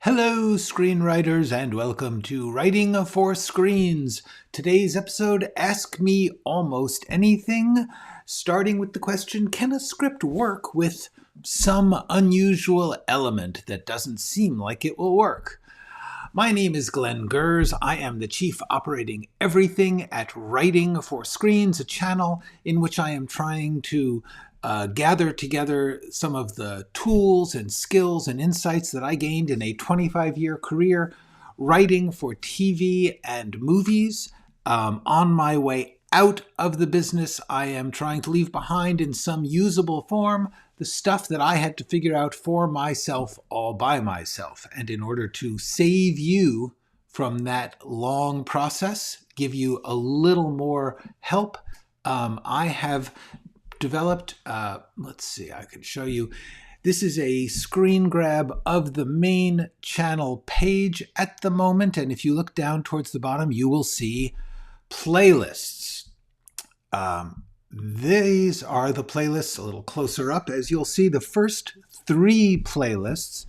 Hello, screenwriters, and welcome to Writing for Screens. Today's episode, Ask Me Almost Anything, starting with the question, can a script work with some unusual element that doesn't seem like it will work? My name is Glenn Gers. I am the Chief Operating Everything at Writing for Screens, a channel in which I am trying to gather together some of the tools and skills and insights that I gained in a 25-year career writing for TV and movies. On my way out of the business, I am trying to leave behind in some usable form the stuff that I had to figure out for myself all by myself. And in order to save you from that long process, give you a little more help, I have developed, let's see, I can show you. This is a screen grab of the main channel page at the moment. And if you look down towards the bottom, you will see playlists. These are the playlists a little closer up. As you'll see, the first three playlists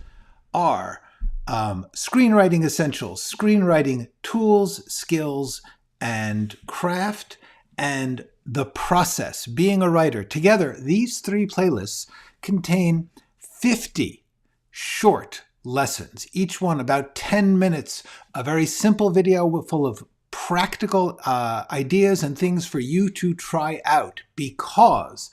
are Screenwriting Essentials, Screenwriting Tools, Skills, and Craft, and The Process, Being a Writer. Together, these three playlists contain 50 short lessons, each one about 10 minutes, a very simple video full of practical ideas and things for you to try out, because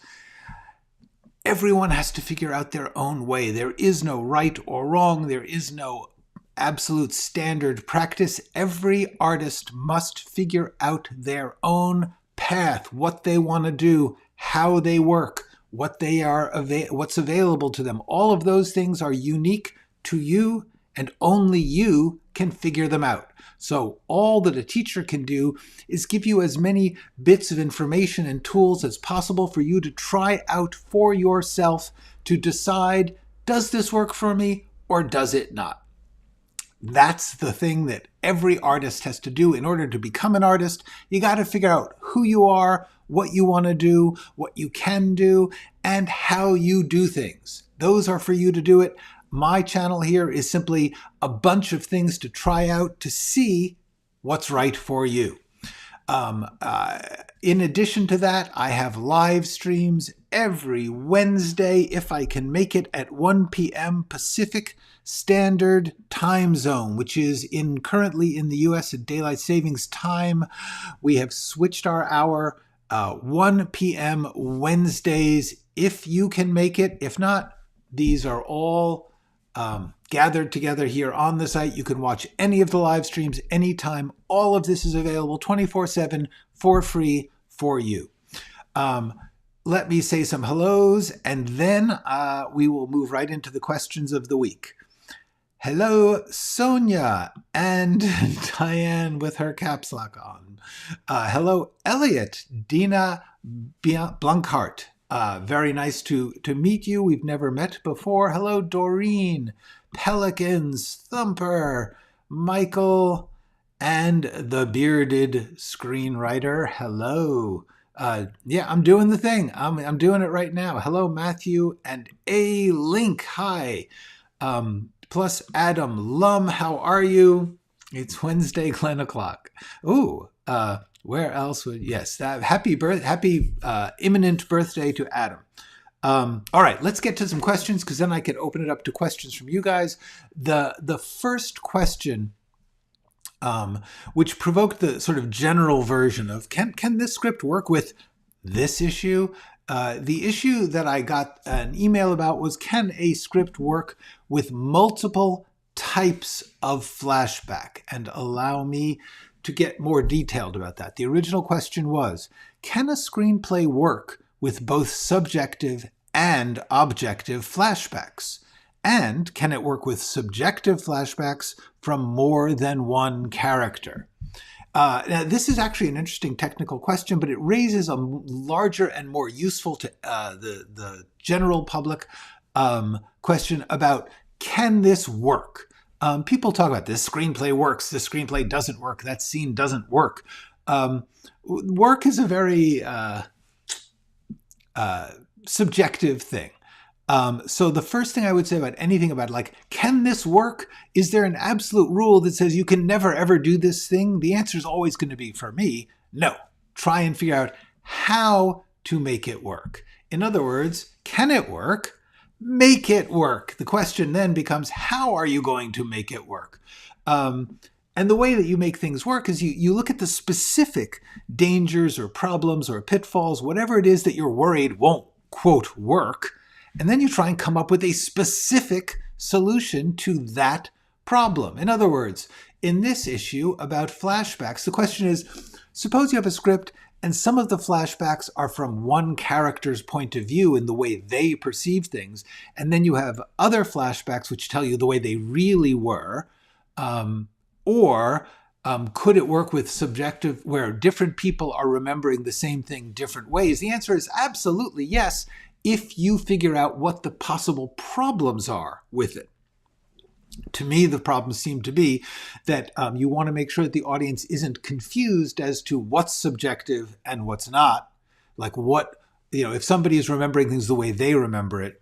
everyone has to figure out their own way. There is no right or wrong. There is no absolute standard practice. Every artist must figure out their own path, what they want to do, how they work, what they are what's available to them. All of those things are unique to you, and only you can figure them out. So all that a teacher can do is give you as many bits of information and tools as possible for you to try out for yourself to decide, does this work for me or does it not? That's the thing that every artist has to do in order to become an artist. You got to figure out who you are, what you want to do, what you can do, and how you do things. Those are for you to do it. My channel here is simply a bunch of things to try out to see what's right for you. In addition to that, I have live streams every Wednesday, if I can make it, at 1 p.m. Pacific Standard Time Zone, which is currently in the U.S. at Daylight Savings Time. We have switched our hour, 1 p.m. Wednesdays, if you can make it. If not, these are all gathered together here on the site. You can watch any of the live streams anytime. All of this is available 24/7 for free for you. Let me say some hellos, and then we will move right into the questions of the week. Hello, Sonia and Diane with her caps lock on. Hello, Elliot, Dina Blankhart. Very nice to meet you. We've never met before. Hello, Doreen, Pelicans, Thumper, Michael, and the bearded screenwriter. Hello. Yeah, I'm doing the thing. I'm doing it right now. Hello, Matthew and A Link. Hi. Plus Adam Lum. How are you? It's Wednesday, Glenn o'clock. Ooh. Where else would, yes, happy imminent birthday to Adam. All right, let's get to some questions, because then I can open it up to questions from you guys. The first question, which provoked the sort of general version of, can this script work with this issue? The issue that I got an email about was, can a script work with multiple types of flashback? And allow me to get more detailed about that. The original question was, can a screenplay work with both subjective and objective flashbacks? And can it work with subjective flashbacks from more than one character? Now, this is actually an interesting technical question, but it raises a larger and more useful to the general public question about, can this work? People talk about this screenplay works, this screenplay doesn't work, that scene doesn't work. Work is a very subjective thing. So the first thing I would say about anything about like, can this work? Is there an absolute rule that says you can never ever do this thing? The answer is always going to be, for me, no. Try and figure out how to make it work. In other words, can it work? Make it work. The question then becomes, how are you going to make it work? And the way that you make things work is you look at the specific dangers or problems or pitfalls, whatever it is that you're worried won't, quote, work. And then you try and come up with a specific solution to that problem. In other words, in this issue about flashbacks, the question is, suppose you have a script and some of the flashbacks are from one character's point of view in the way they perceive things. And then you have other flashbacks which tell you the way they really were. Could it work with subjective, where different people are remembering the same thing different ways? The answer is absolutely yes, if you figure out what the possible problems are with it. To me, the problems seem to be that you want to make sure that the audience isn't confused as to what's subjective and what's not. Like if somebody is remembering things the way they remember it,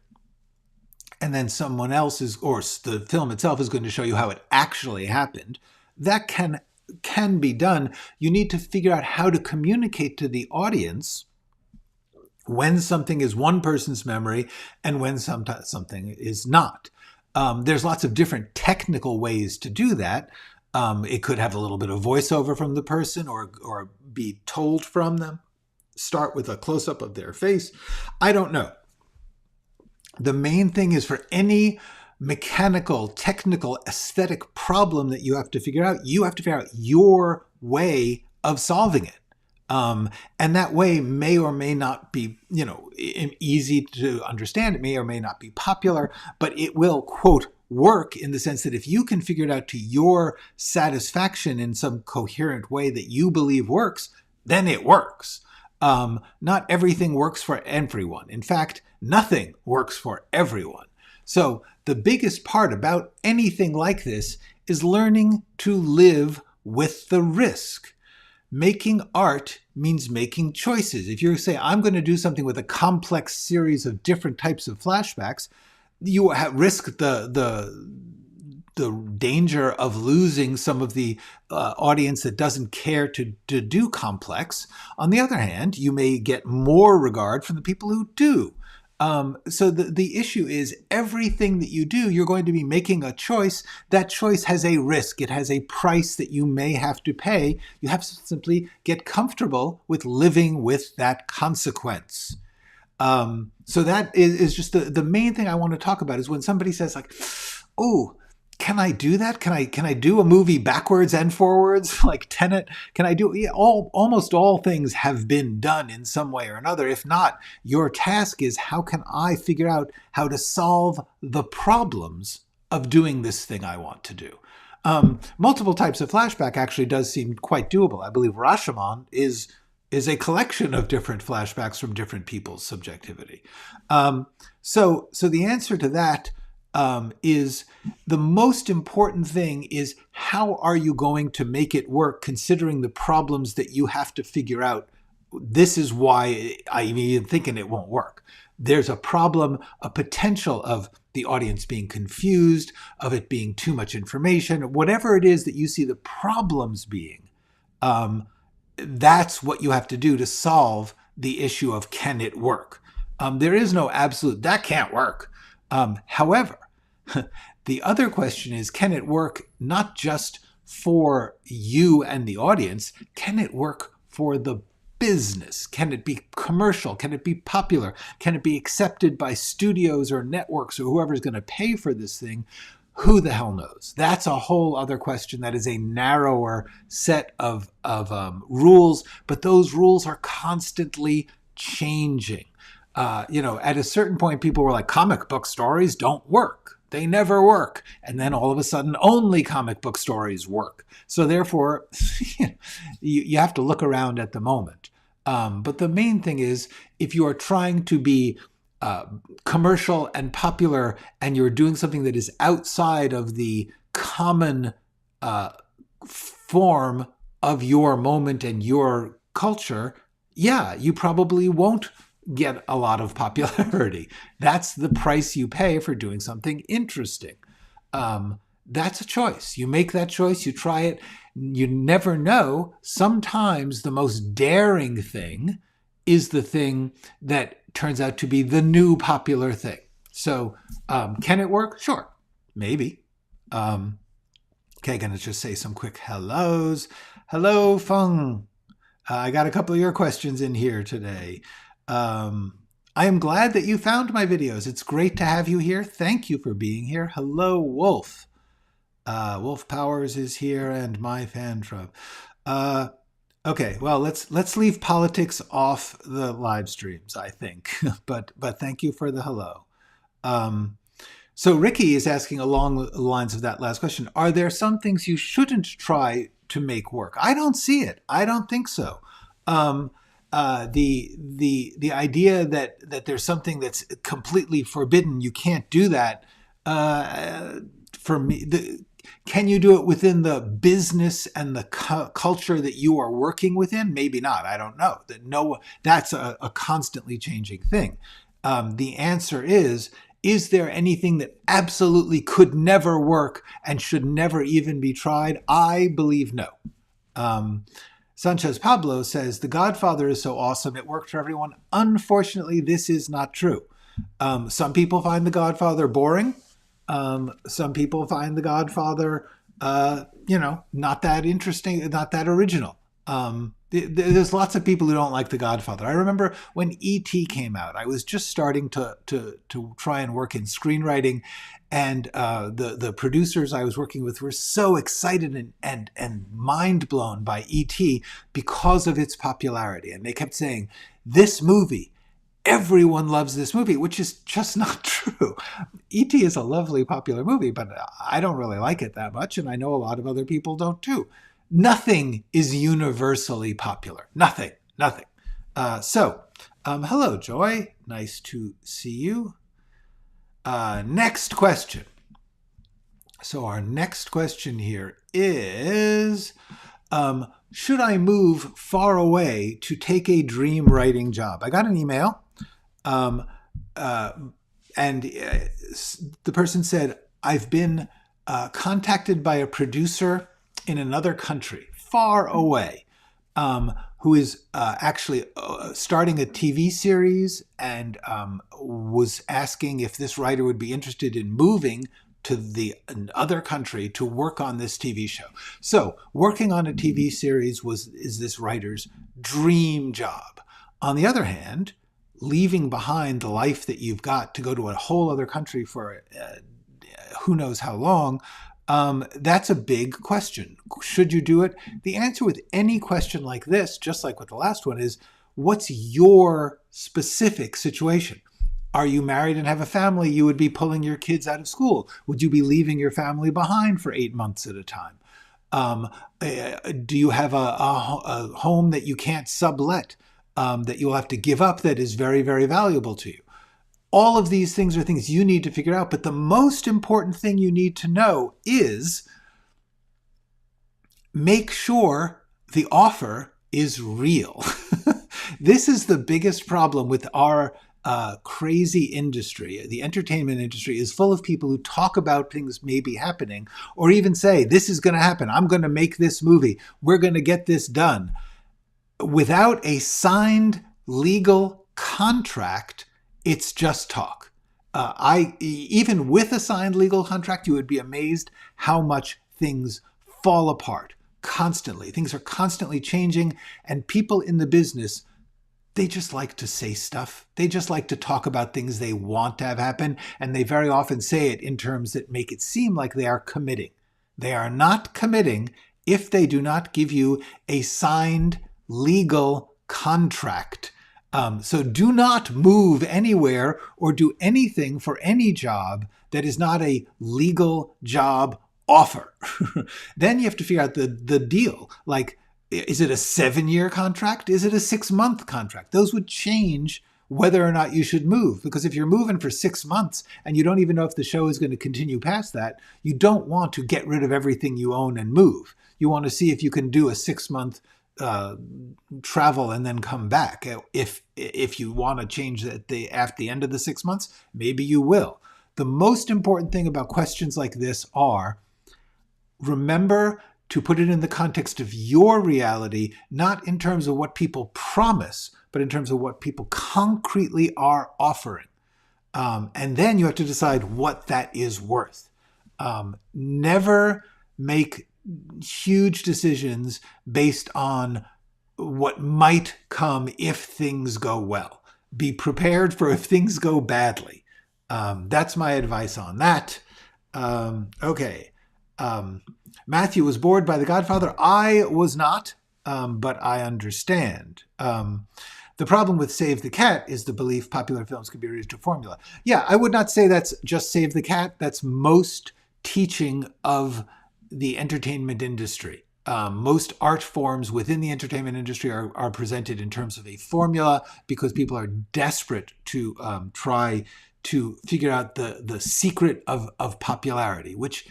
and then someone else is, or the film itself is going to show you how it actually happened, that can be done. You need to figure out how to communicate to the audience when something is one person's memory and when something is not. There's lots of different technical ways to do that. It could have a little bit of voiceover from the person or be told from them. Start with a close-up of their face. I don't know. The main thing is, for any mechanical, technical, aesthetic problem that you have to figure out your way of solving it. And that way may or may not be, easy to understand. It may or may not be popular, but it will, quote, work in the sense that if you can figure it out to your satisfaction in some coherent way that you believe works, then it works. Not everything works for everyone. In fact, nothing works for everyone. So the biggest part about anything like this is learning to live with the risk. Making art means making choices. If you say, I'm going to do something with a complex series of different types of flashbacks, you risk the danger of losing some of the audience that doesn't care to do complex. On the other hand, you may get more regard from the people who do. So the issue is, everything that you do, you're going to be making a choice. That choice has a risk. It has a price that you may have to pay. You have to simply get comfortable with living with that consequence. So that is just the main thing I want to talk about, is when somebody says like, oh, can I do that? Can I do a movie backwards and forwards like Tenet? Can I do almost all things have been done in some way or another. If not, your task is, how can I figure out how to solve the problems of doing this thing I want to do? Multiple types of flashback actually does seem quite doable. I believe Rashomon is a collection of different flashbacks from different people's subjectivity. So the answer to that is, the most important thing is, how are you going to make it work, considering the problems that you have to figure out? This is why I'm even thinking it won't work. There's a problem, a potential of the audience being confused, of it being too much information, whatever it is that you see the problems being. That's what you have to do to solve the issue of, can it work? There is no absolute, that can't work. However, the other question is, can it work not just for you and the audience? Can it work for the business? Can it be commercial? Can it be popular? Can it be accepted by studios or networks or whoever's going to pay for this thing? Who the hell knows? That's a whole other question. That is a narrower set of rules, but those rules are constantly changing. At a certain point, people were like, comic book stories don't work. They never work. And then all of a sudden, only comic book stories work. So therefore, you have to look around at the moment. But the main thing is, if you are trying to be commercial and popular, and you're doing something that is outside of the common form of your moment and your culture, you probably won't get a lot of popularity. That's the price you pay for doing something interesting. That's a choice. You make that choice, you try it. You never know. Sometimes the most daring thing is the thing that turns out to be the new popular thing. So can it work? Sure, maybe. Okay, gonna just say some quick hellos. Hello, Feng. I got a couple of your questions in here today. I am glad that you found my videos. It's great to have you here. Thank you for being here. Hello, Wolf. Wolf Powers is here, and my fan trub. Okay, well, let's leave politics off the live streams, I think. but thank you for the hello. So Ricky is asking along the lines of that last question, are there some things you shouldn't try to make work? I don't see it. I don't think so. The idea that there's something that's completely forbidden, you can't do that. For me, can you do it within the business and the culture that you are working within? Maybe not. I don't know. That's a constantly changing thing. The answer is there anything that absolutely could never work and should never even be tried? I believe no. Sanchez Pablo says, The Godfather is so awesome, it worked for everyone. Unfortunately, this is not true. Some people find The Godfather boring. Some people find The Godfather, not that interesting, not that original. There's lots of people who don't like The Godfather. I remember when E.T. came out, I was just starting to try and work in screenwriting, and the producers I was working with were so excited and mind blown by E.T. because of its popularity. And they kept saying, this movie, everyone loves this movie, which is just not true. E.T. is a lovely, popular movie, but I don't really like it that much, and I know a lot of other people don't too. Nothing is universally popular. Nothing. Hello, Joy. Nice to see you. Next question. So our next question here is, should I move far away to take a dream writing job? I got an email, and the person said, I've been contacted by a producer in another country, far away, who is actually starting a TV series and was asking if this writer would be interested in moving to the other country to work on this TV show. So working on a TV series is this writer's dream job. On the other hand, leaving behind the life that you've got to go to a whole other country for who knows how long, that's a big question. Should you do it? The answer with any question like this, just like with the last one, is what's your specific situation? Are you married and have a family? You would be pulling your kids out of school. Would you be leaving your family behind for 8 months at a time? Do you have a home that you can't sublet, that you'll have to give up that is very, very valuable to you? All of these things are things you need to figure out. But the most important thing you need to know is make sure the offer is real. This is the biggest problem with our crazy industry. The entertainment industry is full of people who talk about things maybe happening, or even say, this is going to happen. I'm going to make this movie. We're going to get this done. Without a signed legal contract, it's just talk. Even with a signed legal contract, you would be amazed how much things fall apart constantly. Things are constantly changing, and people in the business, they just like to say stuff. They just like to talk about things they want to have happen, and they very often say it in terms that make it seem like they are committing. They are not committing if they do not give you a signed legal contract. So do not move anywhere or do anything for any job that is not a legal job offer. Then you have to figure out the deal. Like, is it a 7-year contract? Is it a 6-month contract? Those would change whether or not you should move. Because if you're moving for 6 months and you don't even know if the show is going to continue past that, you don't want to get rid of everything you own and move. You want to see if you can do a 6-month travel and then come back. If you want to change at the end of the 6 months, maybe you will. The most important thing about questions like this are, remember to put it in the context of your reality, not in terms of what people promise, but in terms of what people concretely are offering. And then you have to decide what that is worth. Never make huge decisions based on what might come if things go well. Be prepared for if things go badly. That's my advice on that. Okay. Matthew was bored by The Godfather. I was not, but I understand. The problem with Save the Cat is the belief popular films can be reduced to formula. Yeah, I would not say that's just Save the Cat. That's most teaching of the entertainment industry. Most art forms within the entertainment industry are presented in terms of a formula because people are desperate to try to figure out the secret of popularity, which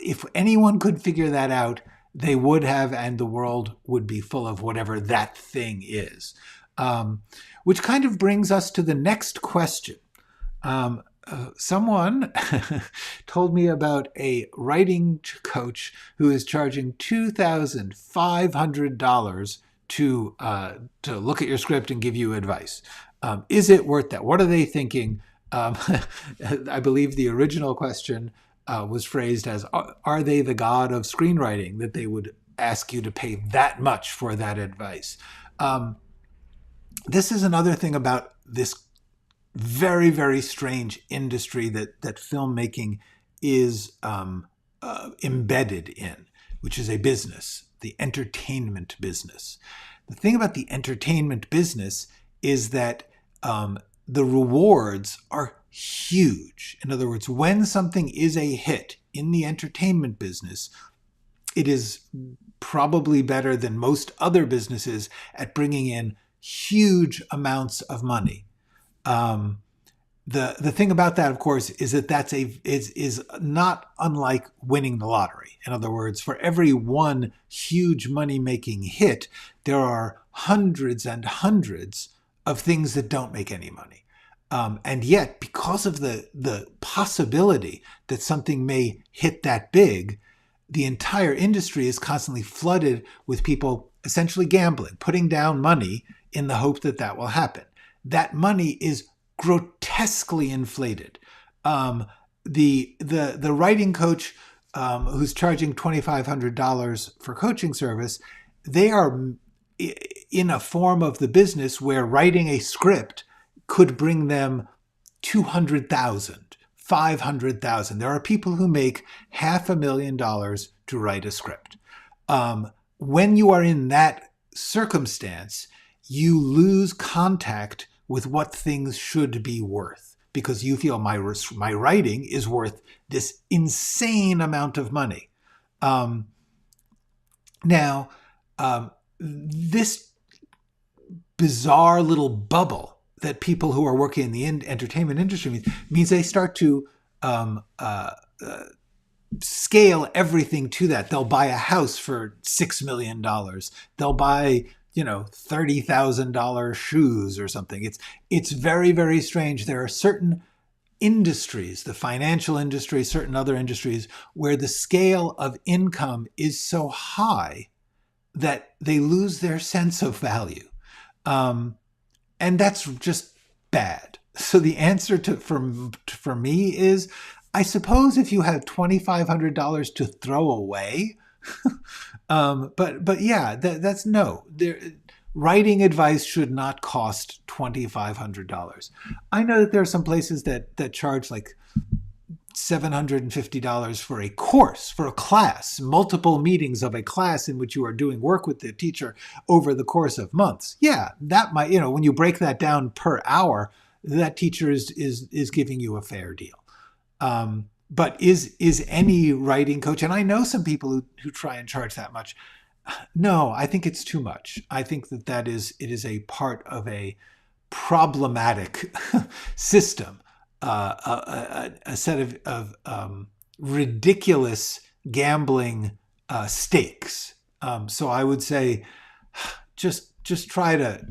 if anyone could figure that out, they would have, and the world would be full of whatever that thing is. Which kind of brings us to the next question. Someone told me about a writing coach who is charging $2,500 to look at your script and give you advice. Is it worth that? What are they thinking? I believe the original question was phrased as, are they the god of screenwriting that they would ask you to pay that much for that advice? This is another thing about this very, very strange industry that filmmaking is embedded in, which is a business, the entertainment business. The thing about the entertainment business is that the rewards are huge. In other words, when something is a hit in the entertainment business, it is probably better than most other businesses at bringing in huge amounts of money. The thing about that, of course, is that is not unlike winning the lottery. In other words, for every one huge money-making hit, there are hundreds and hundreds of things that don't make any money. And yet, because of the possibility that something may hit that big, the entire industry is constantly flooded with people essentially gambling, putting down money in the hope that that will happen. That money is grotesquely inflated. The writing coach who's charging $2,500 for coaching service, they are in a form of the business where writing a script could bring them $200,000, $500,000. There are people who make $500,000 to write a script. When you are in that circumstance, you lose contact with what things should be worth because you feel my writing is worth this insane amount of money. This bizarre little bubble that people who are working in the entertainment industry means they start to scale everything to that. They'll buy a house for $6 million. They'll buy, $30,000 shoes or something. It's very, very strange. There are certain industries, the financial industry, certain other industries, where the scale of income is so high that they lose their sense of value. And that's just bad. So the answer for me is, I suppose if you had $2,500 to throw away, but yeah, that's no. Writing advice should not cost $2,500. I know that there are some places that charge like $750 for a course, for a class, multiple meetings of a class in which you are doing work with the teacher over the course of months. Yeah, that might, when you break that down per hour, that teacher is giving you a fair deal. But is any writing coach, and I know some people who try and charge that much. No, I think it's too much. I think it is a part of a problematic system, a set of ridiculous gambling stakes. So I would say just try to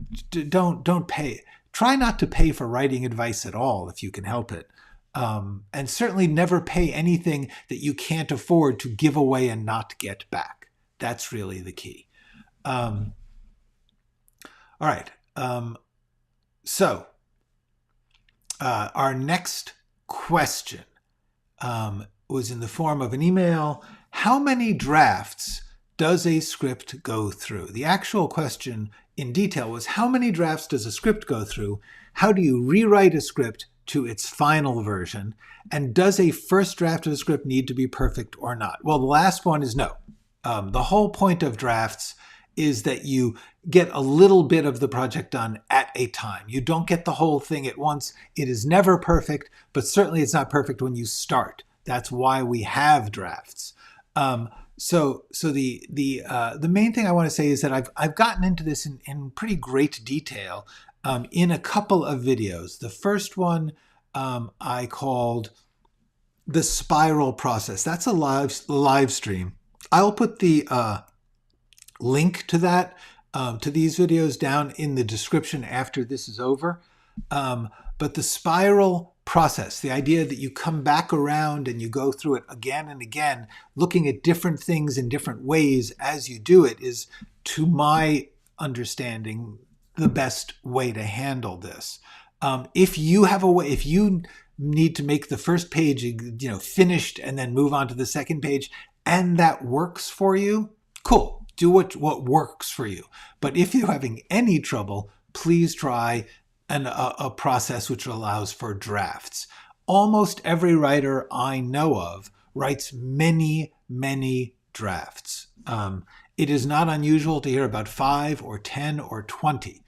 don't pay. Try not to pay for writing advice at all if you can help it. And certainly never pay anything that you can't afford to give away and not get back. That's really the key. All right. So our next question was in the form of an email. How many drafts does a script go through? The actual question in detail was, how many drafts does a script go through? How do you rewrite a script to its final version? And does a first draft of a script need to be perfect or not? Well, the last one is no. The whole point of drafts is that you get a little bit of the project done at a time. You don't get the whole thing at once. It is never perfect, but certainly it's not perfect when you start. That's why we have drafts. So the main thing I want to say is that I've gotten into this in pretty great detail in a couple of videos. The first one I called the spiral process. That's a live stream. I'll put the link to that, to these videos down in the description after this is over. But the spiral process, the idea that you come back around and you go through it again and again, looking at different things in different ways as you do it, is, to my understanding, the best way to handle this. If you have a way, if you need to make the first page, finished and then move on to the second page, and that works for you, cool. Do what works for you. But if you're having any trouble, please try a process which allows for drafts. Almost every writer I know of writes many, many drafts. It is not unusual to hear about 5 or 10 or 20.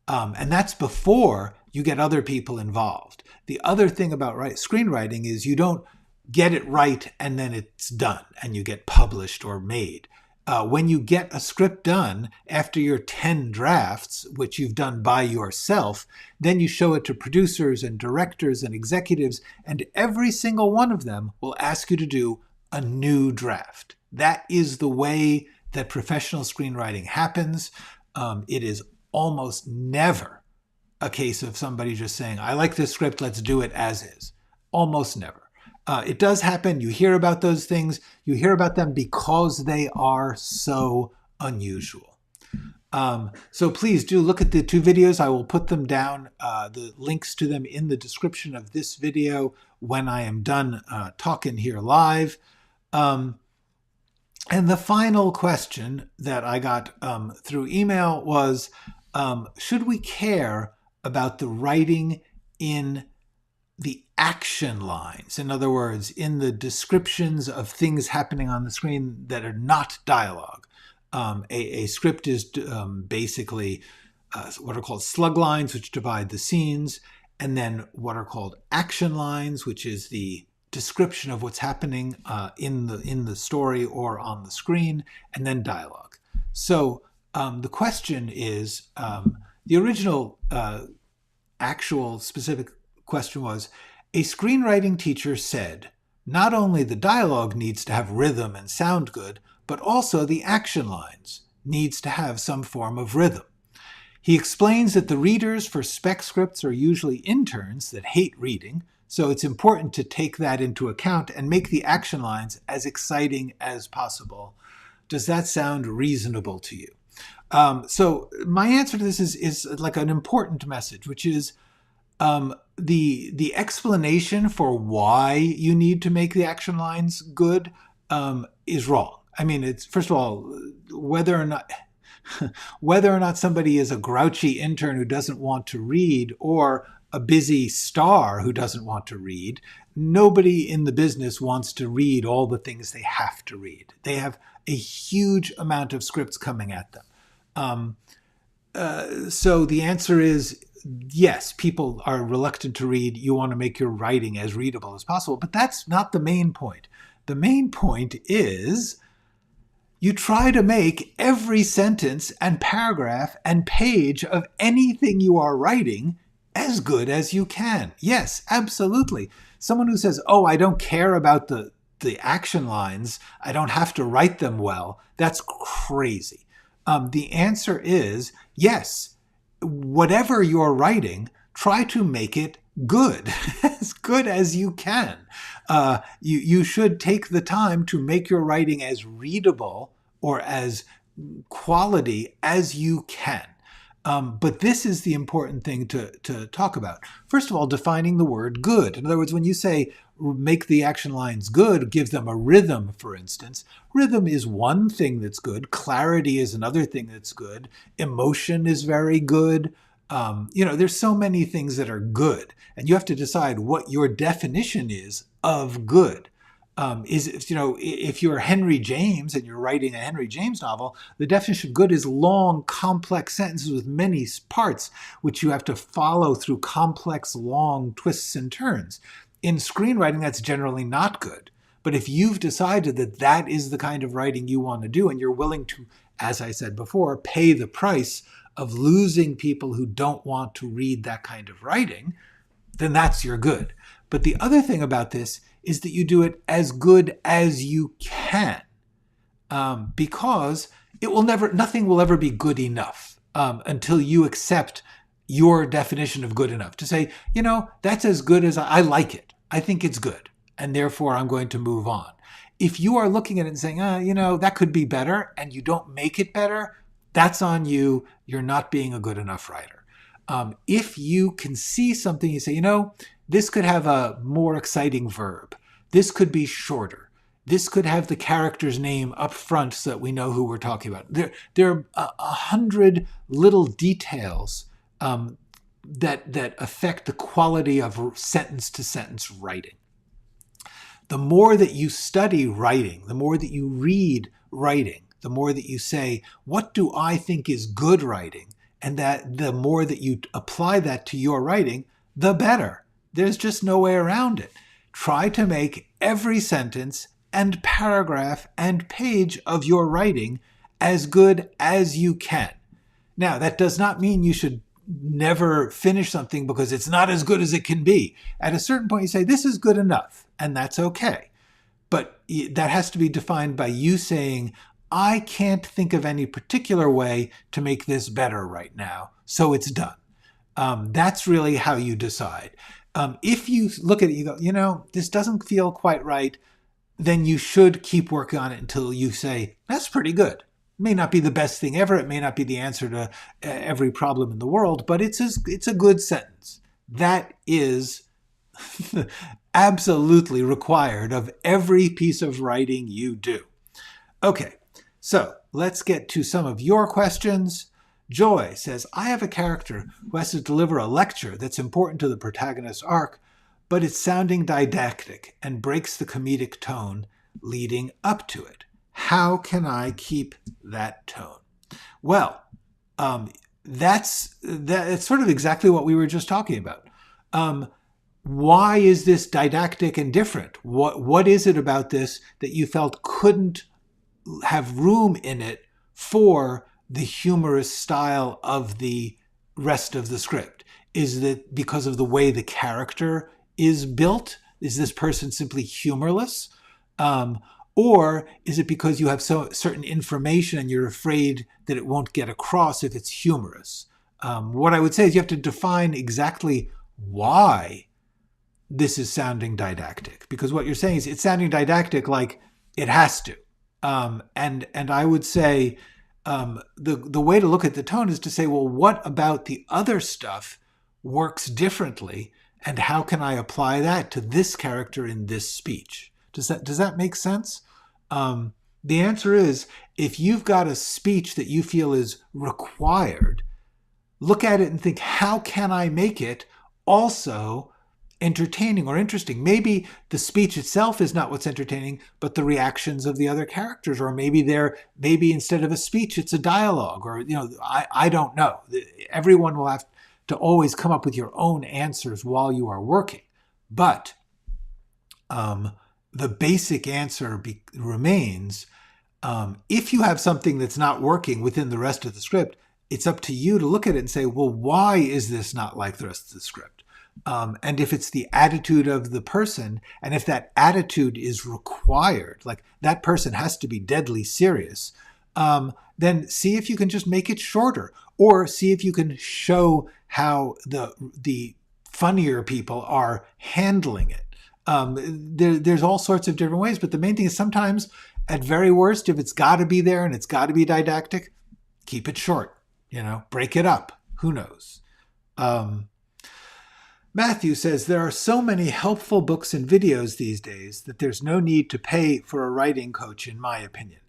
And that's before you get other people involved. The other thing about screenwriting is you don't get it right and then it's done and you get published or made. When you get a script done after your 10 drafts, which you've done by yourself, then you show it to producers and directors and executives, and every single one of them will ask you to do a new draft. That is the way that professional screenwriting happens. It is almost never a case of somebody just saying, I like this script, let's do it as is. Almost never. It does happen. You hear about those things. You hear about them because they are so unusual. So please do look at the 2 videos. I will put them down, the links to them in the description of this video when I am done talking here live. And the final question that I got through email was, should we care about the writing in the action lines? In other words, in the descriptions of things happening on the screen that are not dialogue. A script is basically what are called slug lines, which divide the scenes, and then what are called action lines, which is the description of what's happening in the story or on the screen, and then dialogue. So the question is, the original actual specific question was, a screenwriting teacher said, not only the dialogue needs to have rhythm and sound good, but also the action lines needs to have some form of rhythm. He explains that the readers for spec scripts are usually interns that hate reading, so it's important to take that into account and make the action lines as exciting as possible. Does that sound reasonable to you? So my answer to this is like an important message, which is, the explanation for why you need to make the action lines good is wrong. I mean, it's, first of all, whether or not somebody is a grouchy intern who doesn't want to read or a busy star who doesn't want to read, nobody in the business wants to read all the things they have to read. They have a huge amount of scripts coming at them. So the answer is, yes, people are reluctant to read. You want to make your writing as readable as possible, but that's not the main point. The main point is you try to make every sentence and paragraph and page of anything you are writing as good as you can. Yes, absolutely. Someone who says, oh, I don't care about the action lines, I don't have to write them well, that's crazy. The answer is yes. Whatever you're writing, try to make it good, as good as you can. You should take the time to make your writing as readable or as quality as you can. But this is the important thing to talk about. First of all, defining the word good. In other words, when you say make the action lines good, give them a rhythm, for instance. Rhythm is one thing that's good. Clarity is another thing that's good. Emotion is very good. There's so many things that are good, and you have to decide what your definition is of good. If you're Henry James and you're writing a Henry James novel, the definition of good is long, complex sentences with many parts, which you have to follow through complex, long twists and turns. In screenwriting, that's generally not good. But if you've decided that that is the kind of writing you want to do, and you're willing to, as I said before, pay the price of losing people who don't want to read that kind of writing, then that's your good. But the other thing about this is that you do it as good as you can, because nothing will ever be good enough until you accept your definition of good enough. To say, that's as good as I like it. I think it's good, and therefore I'm going to move on. If you are looking at it and saying, that could be better, and you don't make it better, that's on you. You're not being a good enough writer. If you can see something, you say, this could have a more exciting verb. This could be shorter. This could have the character's name up front so that we know who we're talking about. There are 100 little details that affect the quality of sentence-to-sentence writing. The more that you study writing, the more that you read writing, the more that you say, what do I think is good writing? And that the more that you apply that to your writing, the better. There's just no way around it. Try to make every sentence and paragraph and page of your writing as good as you can. Now, that does not mean you should never finish something because it's not as good as it can be. At a certain point, you say, this is good enough, and that's okay. But that has to be defined by you saying, I can't think of any particular way to make this better right now, so it's done. That's really how you decide. If you look at it, you go, this doesn't feel quite right, then you should keep working on it until you say, that's pretty good. It may not be the best thing ever. It may not be the answer to every problem in the world, but it's a good sentence. That is absolutely required of every piece of writing you do. Okay, so let's get to some of your questions. Joy says, I have a character who has to deliver a lecture that's important to the protagonist's arc, but it's sounding didactic and breaks the comedic tone leading up to it. How can I keep that tone? Well, that's sort of exactly what we were just talking about. Why is this didactic and different? What is it about this that you felt couldn't have room in it for the humorous style of the rest of the script? Is that because of the way the character is built? Is this person simply humorless? Or is it because you have certain information and you're afraid that it won't get across if it's humorous? What I would say is you have to define exactly why this is sounding didactic. Because what you're saying is it's sounding didactic like it has to. And I would say the way to look at the tone is to say, well, what about the other stuff works differently? And how can I apply that to this character in this speech? Does that make sense? The answer is, if you've got a speech that you feel is required, look at it and think, how can I make it also entertaining or interesting? Maybe the speech itself is not what's entertaining, but the reactions of the other characters, or maybe instead of a speech, it's a dialogue, or I don't know. Everyone will have to always come up with your own answers while you are working, but the basic answer remains, if you have something that's not working within the rest of the script, it's up to you to look at it and say, well, why is this not like the rest of the script? And if it's the attitude of the person, and if that attitude is required, like that person has to be deadly serious, then see if you can just make it shorter, or see if you can show how the funnier people are handling it. There's all sorts of different ways, but the main thing is sometimes, at very worst, if it's got to be there and it's got to be didactic, keep it short. Break it up. Who knows? Matthew says, there are so many helpful books and videos these days that there's no need to pay for a writing coach, in my opinion.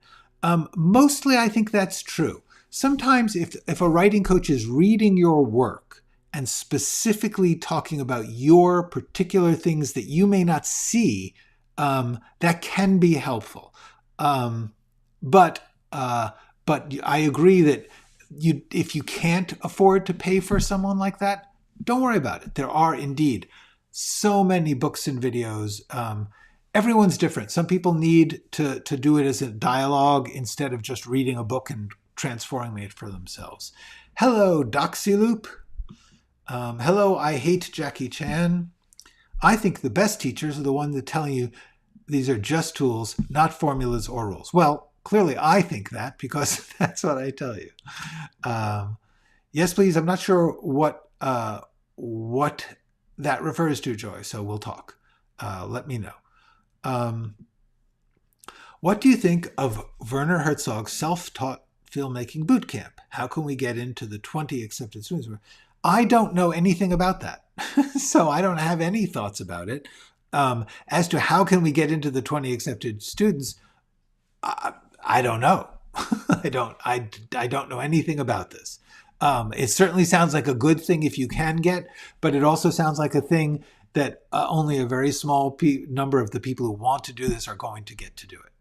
Mostly, I think that's true. Sometimes if a writing coach is reading your work and specifically talking about your particular things that you may not see, that can be helpful. But I agree that if you can't afford to pay for someone like that, don't worry about it. There are indeed so many books and videos. Everyone's different. Some people need to do it as a dialogue instead of just reading a book and transforming it for themselves. Hello, Doxyloop. Hello, I hate Jackie Chan. I think the best teachers are the ones that tell you these are just tools, not formulas or rules. Well, clearly I think that because that's what I tell you. Yes, please. I'm not sure what that refers to, Joy, so we'll talk. Let me know. What do you think of Werner Herzog's self-taught filmmaking boot camp? How can we get into the 20 accepted students? I don't know anything about that, so I don't have any thoughts about it. As to how can we get into the 20 accepted students, I don't know. I don't know anything about this. It certainly sounds like a good thing if you can get, but it also sounds like a thing that only a very small number of the people who want to do this are going to get to do it.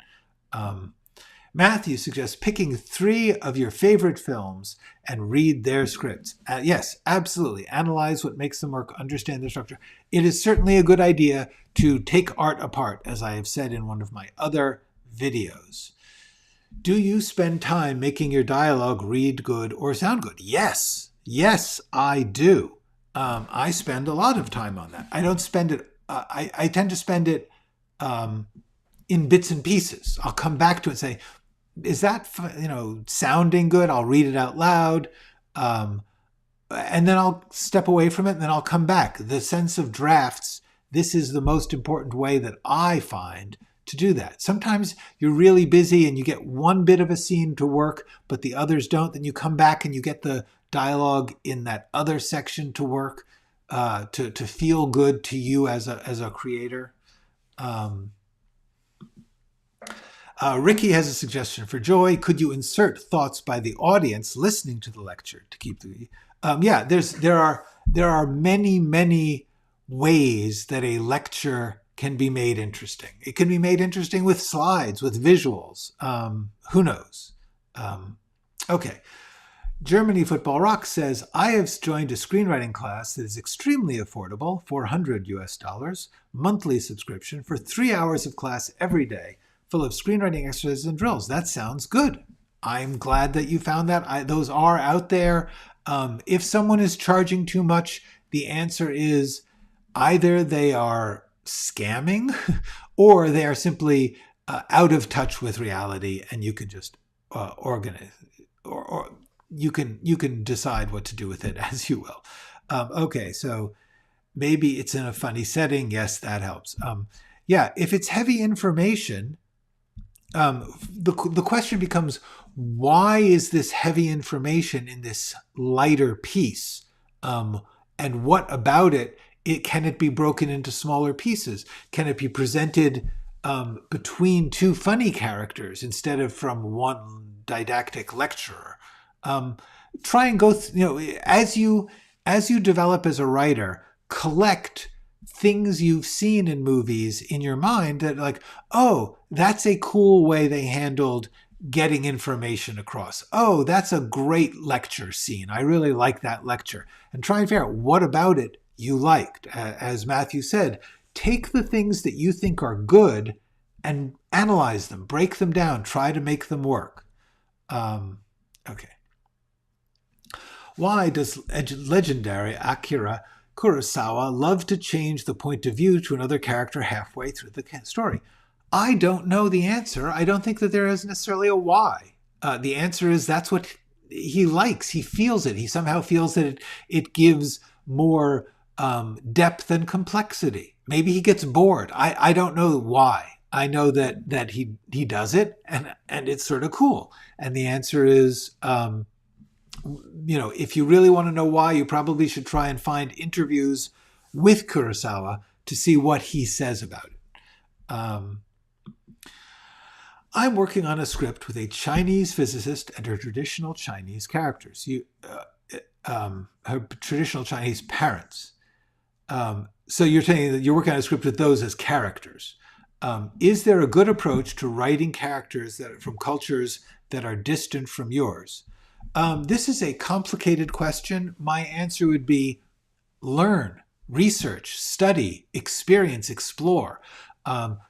Matthew suggests picking 3 of your favorite films and read their scripts. Yes, absolutely. Analyze what makes them work, understand their structure. It is certainly a good idea to take art apart, as I have said in one of my other videos. Do you spend time making your dialogue read good or sound good? Yes. Yes, I do. I spend a lot of time on that. I don't spend it, I tend to spend it in bits and pieces. I'll come back to it and say, is that, sounding good? I'll read it out loud. And then I'll step away from it and then I'll come back. The sense of drafts, this is the most important way that I find to do that. Sometimes you're really busy and you get one bit of a scene to work, but the others don't. Then you come back and you get the dialogue in that other section to work, to feel good to you as a creator. Ricky has a suggestion for Joy. Could you insert thoughts by the audience listening to the lecture to keep the? Yeah, there are many ways that a lecture can be made interesting. It can be made interesting with slides, with visuals. Who knows? Okay. Germany Football Rock says, I have joined a screenwriting class that is extremely affordable, $400 monthly subscription for 3 hours of class every day, full of screenwriting exercises and drills. That sounds good. I'm glad that you found that. Those are out there. If someone is charging too much, the answer is either they are scamming or they are simply out of touch with reality, and you can just organize or you can decide what to do with it as you will. Okay, so maybe it's in a funny setting. Yes, that helps. Yeah, if it's heavy information, the question becomes, why is this heavy information in this lighter piece? And what about it? Can it be broken into smaller pieces? Can it be presented between 2 funny characters instead of from one didactic lecturer? Try and go, as you develop as a writer, collect things you've seen in movies in your mind that like, oh, that's a cool way they handled getting information across. Oh, that's a great lecture scene. I really like that lecture. And try and figure out what about it you liked. As Matthew said, take the things that you think are good and analyze them, break them down, try to make them work. Okay. Why does legendary Akira Kurosawa love to change the point of view to another character halfway through the story? I don't know the answer. I don't think that there is necessarily a why. The answer is that's what he likes. He feels it. He somehow feels that it gives more depth and complexity. Maybe he gets bored. I don't know why. I know that he does it, and it's sort of cool. And the answer is, if you really want to know why, you probably should try and find interviews with Kurosawa to see what he says about it. I'm working on a script with a Chinese physicist and her traditional Chinese characters. Her traditional Chinese parents. So you're saying that you're working on a script with those as characters. Is there a good approach to writing characters that are from cultures that are distant from yours? This is a complicated question. My answer would be learn, research, study, experience, explore.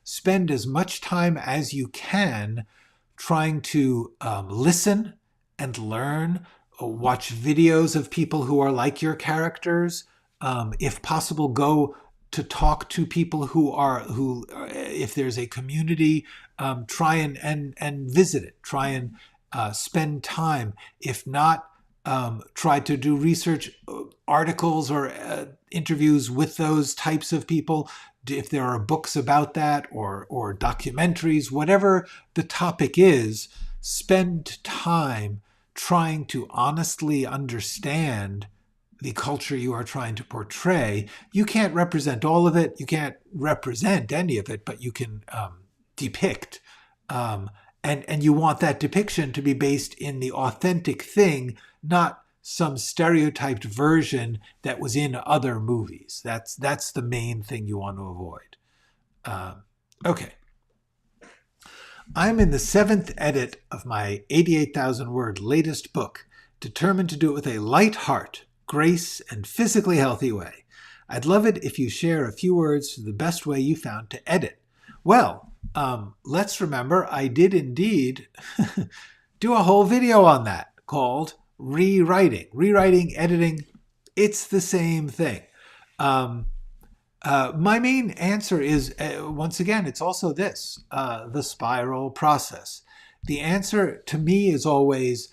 Spend as much time as you can trying to listen and learn, watch videos of people who are like your characters. If possible, go to talk to people who if there's a community, try and visit it. Try and spend time. If not, try to do research articles or interviews with those types of people. If there are books about that or documentaries, whatever the topic is, spend time trying to honestly understand the culture you are trying to portray. You can't represent all of it. You can't represent any of it, but you can depict. And you want that depiction to be based in the authentic thing, not some stereotyped version that was in other movies. That's the main thing you want to avoid. Okay. I'm in the 7th edit of my 88,000 word latest book, determined to do it with a light heart, grace, and physically healthy way. I'd love it if you share a few words to the best way you found to edit. Well, let's remember I did indeed do a whole video on that called rewriting. Rewriting, editing, it's the same thing. My main answer is, once again, it's also this, the spiral process. The answer to me is always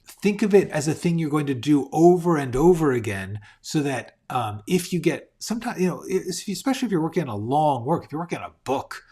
think of it as a thing you're going to do over and over again so that if you get, sometimes, especially if you're working on a long work, if you're working on a book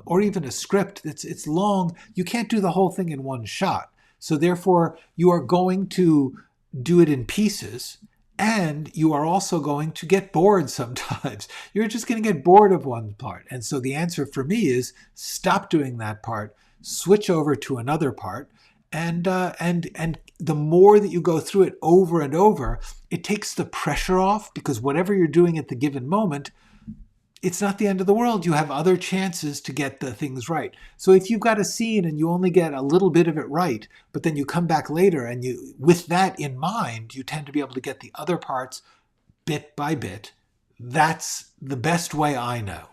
or even a script, it's long, you can't do the whole thing in one shot. So therefore, you are going to do it in pieces, and you are also going to get bored sometimes. You're just going to get bored of one part. And so the answer for me is stop doing that part, switch over to another part, and the more that you go through it over and over, it takes the pressure off, because whatever you're doing at the given moment, it's not the end of the world. You have other chances to get the things right. So if you've got a scene and you only get a little bit of it right, but then you come back later and you, with that in mind, you tend to be able to get the other parts bit by bit. That's the best way I know.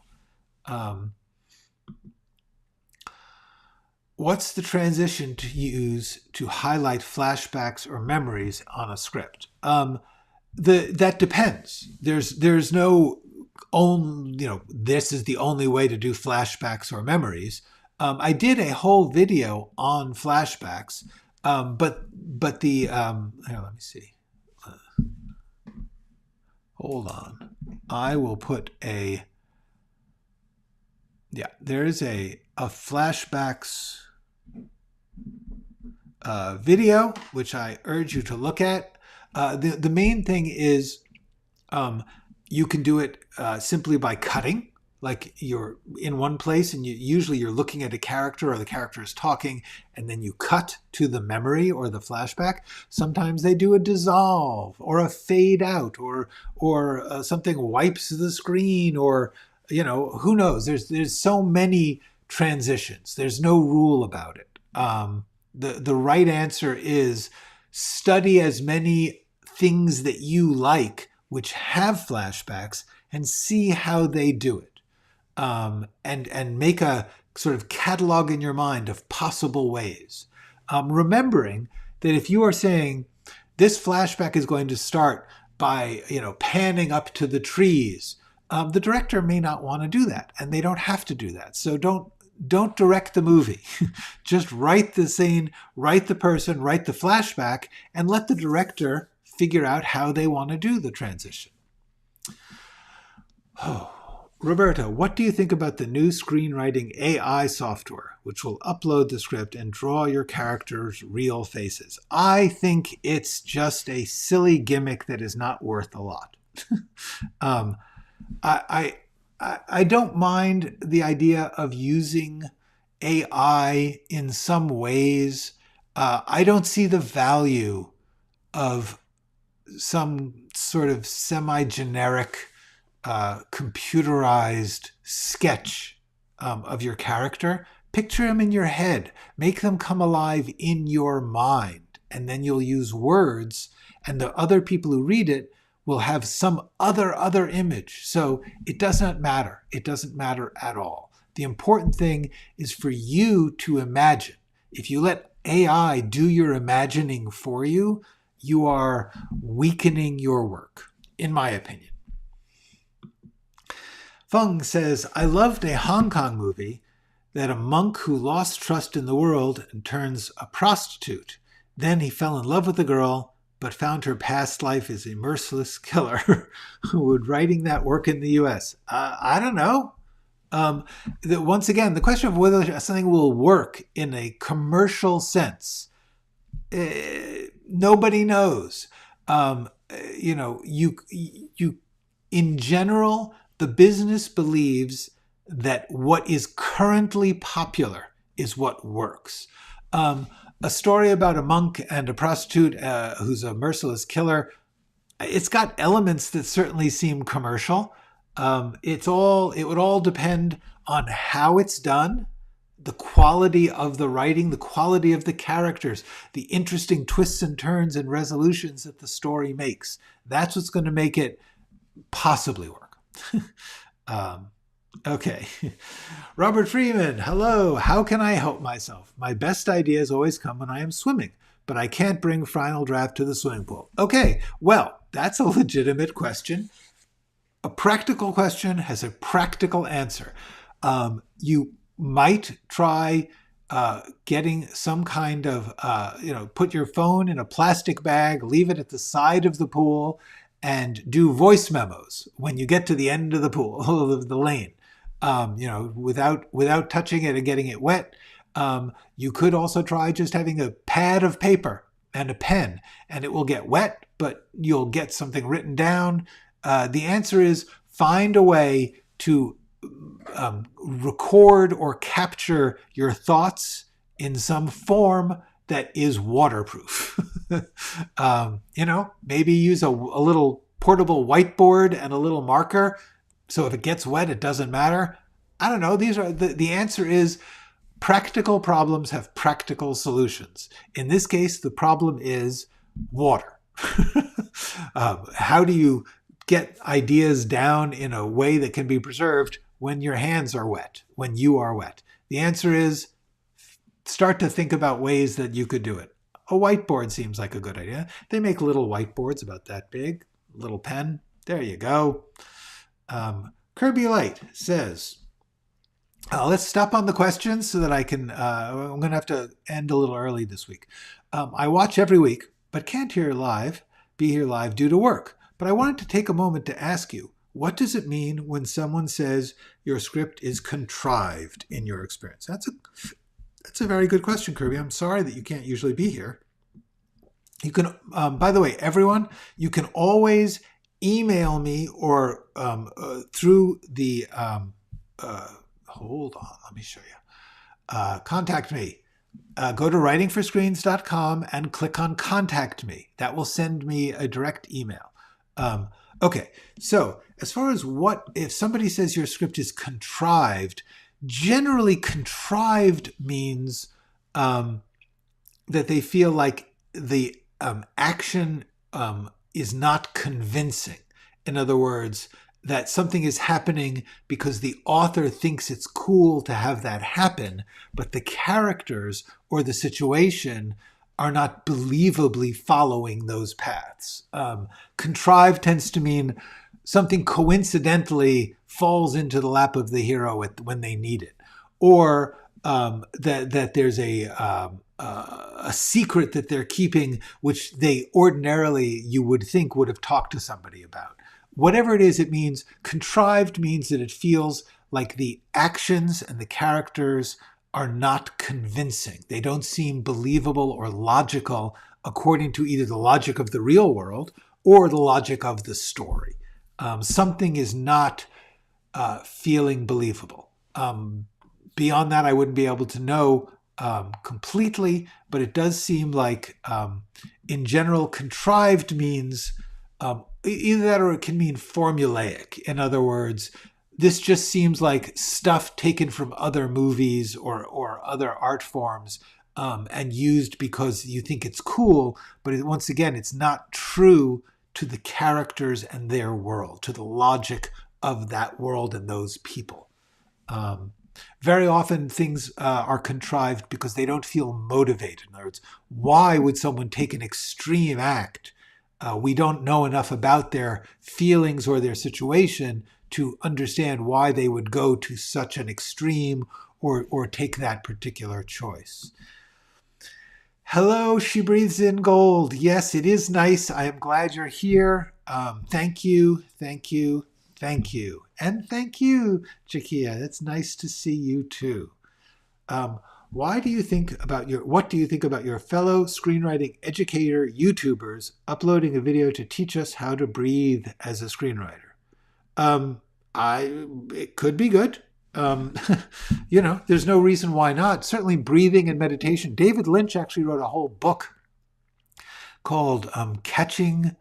What's the transition to use to highlight flashbacks or memories on a script? That depends. There's no this is the only way to do flashbacks or memories. I did a whole video on flashbacks, but the here, let me see. Hold on. I will put there is a flashbacks video, which I urge you to look at. The main thing is you can do it simply by cutting. Like you're in one place and usually you're looking at a character or the character is talking, and then you cut to the memory or the flashback. Sometimes they do a dissolve or a fade out or something wipes the screen, or who knows. There's so many transitions. There's no rule about it. The right answer is study as many things that you like which have flashbacks and see how they do it. And make a sort of catalog in your mind of possible ways. Remembering that if you are saying this flashback is going to start by, panning up to the trees, the director may not want to do that, and they don't have to do that. So don't don't direct the movie. Just write the scene, write the person, write the flashback, and let the director figure out how they want to do the transition. Oh. Roberta, what do you think about the new screenwriting AI software, which will upload the script and draw your characters' real faces? I think it's just a silly gimmick that is not worth a lot. I don't mind the idea of using AI in some ways. I don't see the value of some sort of semi-generic computerized sketch of your character. Picture them in your head. Make them come alive in your mind. And then you'll use words, and the other people who read it will have some other image. So it does not matter. It doesn't matter at all. The important thing is for you to imagine. If you let AI do your imagining for you, you are weakening your work, in my opinion. Feng says, I loved a Hong Kong movie that a monk who lost trust in the world and turns a prostitute. Then he fell in love with a girl, but found her past life as a merciless killer. Would writing that work in the U.S.? I don't know. Once again, the question of whether something will work in a commercial sense, nobody knows. You in general, the business believes that what is currently popular is what works. A story about a monk and a prostitute who's a merciless killer, it's got elements that certainly seem commercial. It would all depend on how it's done, the quality of the writing, the quality of the characters, the interesting twists and turns and resolutions that the story makes. That's what's going to make it possibly work. Okay. Robert Freeman, hello. How can I help myself? My best ideas always come when I am swimming, but I can't bring final draft to the swimming pool. Okay, well, that's a legitimate question. A practical question has a practical answer. You might try getting some kind of, put your phone in a plastic bag, leave it at the side of the pool, and do voice memos when you get to the end of the pool, of the lane, without touching it and getting it wet. You could also try just having a pad of paper and a pen, and it will get wet, but you'll get something written down. The answer is find a way to record or capture your thoughts in some form that is waterproof. Maybe use a little portable whiteboard and a little marker. So if it gets wet, it doesn't matter. I don't know. These are the answer is practical problems have practical solutions. In this case, the problem is water. How do you get ideas down in a way that can be preserved when your hands are wet, when you are wet? The answer is start to think about ways that you could do it. A whiteboard seems like a good idea. They make little whiteboards about that big, little pen. There you go. Kirby Light says, let's stop on the questions so that I can, I'm going to have to end a little early this week. I watch every week, but can't be here live due to work. But I wanted to take a moment to ask you, what does it mean when someone says your script is contrived in your experience? That's a very good question, Kirby. I'm sorry that you can't usually be here. You can, by the way, everyone, you can always email me or through the, hold on, let me show you. Contact me. Go to writingforscreens.com and click on Contact Me. That will send me a direct email. Okay, so as far as what, if somebody says your script is contrived, generally contrived means that they feel like the action is not convincing. In other words, that something is happening because the author thinks it's cool to have that happen, but the characters or the situation are not believably following those paths. Contrived tends to mean something coincidentally falls into the lap of the hero when they need it. or that there's a secret that they're keeping, which they ordinarily, you would think, would have talked to somebody about. Whatever it is, it means contrived means that it feels like the actions and the characters are not convincing. They don't seem believable or logical according to either the logic of the real world or the logic of the story. Something is not feeling believable. Beyond that, I wouldn't be able to know completely, but it does seem like, in general, contrived means either that or it can mean formulaic. In other words, this just seems like stuff taken from other movies or other art forms and used because you think it's cool, but once again, it's not true to the characters and their world, to the logic of that world and those people. Very often things are contrived because they don't feel motivated. In other words, why would someone take an extreme act? We don't know enough about their feelings or their situation to understand why they would go to such an extreme or take that particular choice. Hello, She Breathes in Gold. Yes, it is nice. I am glad you're here. Thank you, thank you, thank you. And thank you, Jakia. It's nice to see you too. What do you think about your fellow screenwriting educator YouTubers uploading a video to teach us how to breathe as a screenwriter? It could be good. There's no reason why not. Certainly breathing and meditation. David Lynch actually wrote a whole book called Catching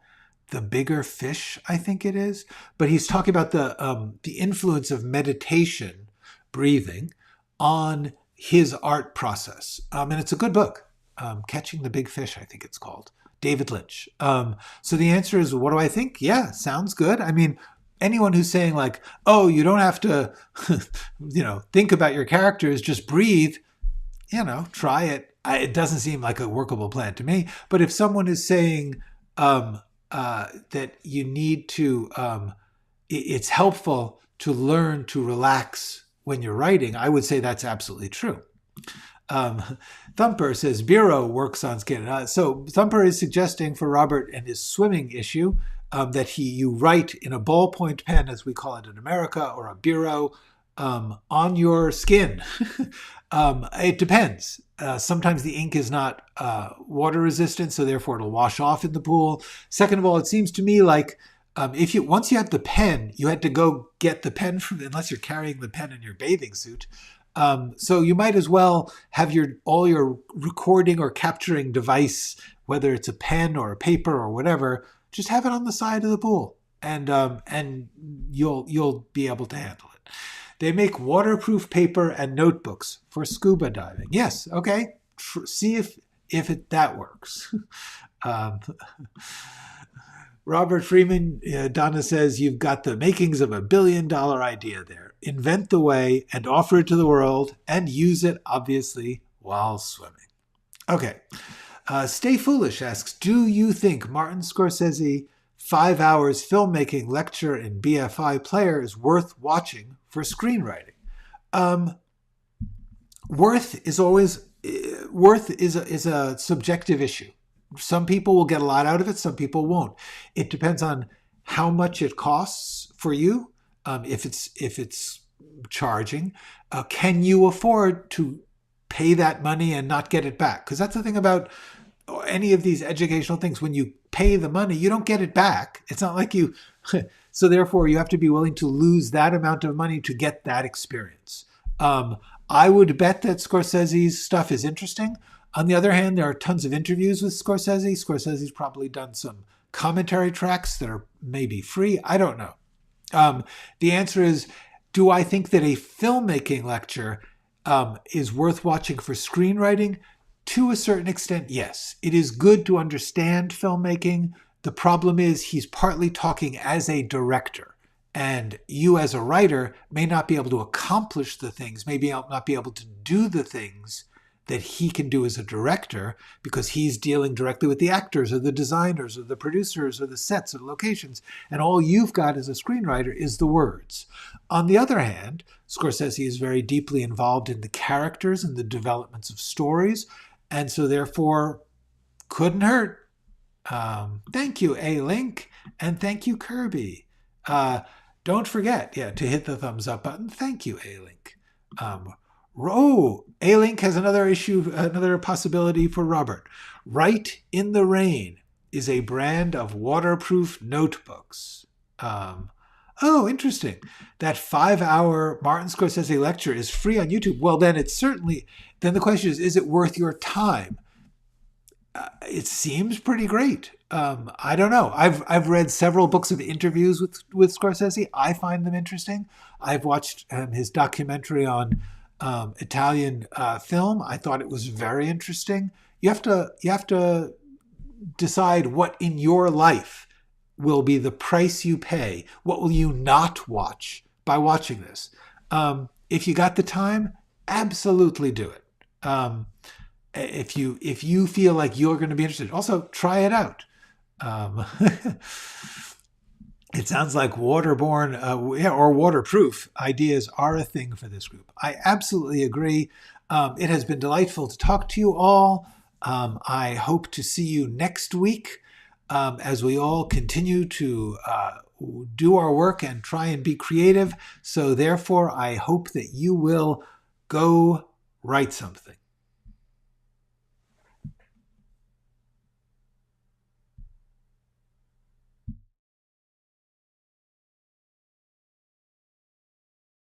the Bigger Fish, I think it is. But he's talking about the influence of meditation, breathing, on his art process. And it's a good book. Catching the Big Fish, I think it's called. David Lynch. So the answer is, what do I think? Yeah, sounds good. I mean, anyone who's saying like, oh, you don't have to, think about your characters, just breathe, try it. It doesn't seem like a workable plan to me. But if someone is saying that you need to, it's helpful to learn to relax when you're writing, I would say that's absolutely true. Thumper says Bureau works on skin. So Thumper is suggesting for Robert and his swimming issue that you write in a ballpoint pen, as we call it in America, or a bureau on your skin. It depends. Sometimes the ink is not water resistant, so therefore it'll wash off in the pool. Second of all, it seems to me like once you have the pen, you had to go get the pen unless you're carrying the pen in your bathing suit. So you might as well have all your recording or capturing device, whether it's a pen or a paper or whatever, just have it on the side of the pool, and you'll be able to handle it. They make waterproof paper and notebooks for scuba diving. Yes, okay. See if that works. Robert Freeman, Donna says, you've got the makings of $1 billion idea there. Invent the way and offer it to the world and use it, obviously, while swimming. Okay. Stay Foolish asks, do you think Martin Scorsese 5 hours filmmaking lecture in BFI Player is worth watching for screenwriting? Worth is a subjective issue. Some people will get a lot out of it. Some people won't. It depends on how much it costs for you. If it's charging, can you afford to pay that money and not get it back? Because that's the thing about any of these educational things. When you pay the money, you don't get it back. It's not like you. So therefore, you have to be willing to lose that amount of money to get that experience. I would bet that Scorsese's stuff is interesting. On the other hand, there are tons of interviews with Scorsese. Scorsese's probably done some commentary tracks that are maybe free. I don't know. The answer is, do I think that a filmmaking lecture is worth watching for screenwriting? To a certain extent, yes. It is good to understand filmmaking. The problem is he's partly talking as a director. And you as a writer may not be able to accomplish the things, maybe not be able to do the things that he can do as a director because he's dealing directly with the actors or the designers or the producers or the sets or the locations. And all you've got as a screenwriter is the words. On the other hand, Scorsese is very deeply involved in the characters and the developments of stories. And so therefore, couldn't hurt. Thank you, A-Link, and thank you, Kirby. Don't forget, to hit the thumbs up button. Thank you, A-Link. A-Link has another possibility for Robert. Write in the Rain is a brand of waterproof notebooks. Interesting. That 5-hour Martin Scorsese lecture is free on YouTube. Well, then then the question is it worth your time? It seems pretty great. I don't know. I've read several books of interviews with Scorsese. I find them interesting. I've watched his documentary on Italian film. I thought it was very interesting. You have to decide what in your life will be the price you pay. What will you not watch by watching this? If you got the time, absolutely do it. If you feel like you're going to be interested, also try it out. It sounds like waterborne or waterproof ideas are a thing for this group. I absolutely agree. It has been delightful to talk to you all. I hope to see you next week as we all continue to do our work and try and be creative. So therefore, I hope that you will go write something.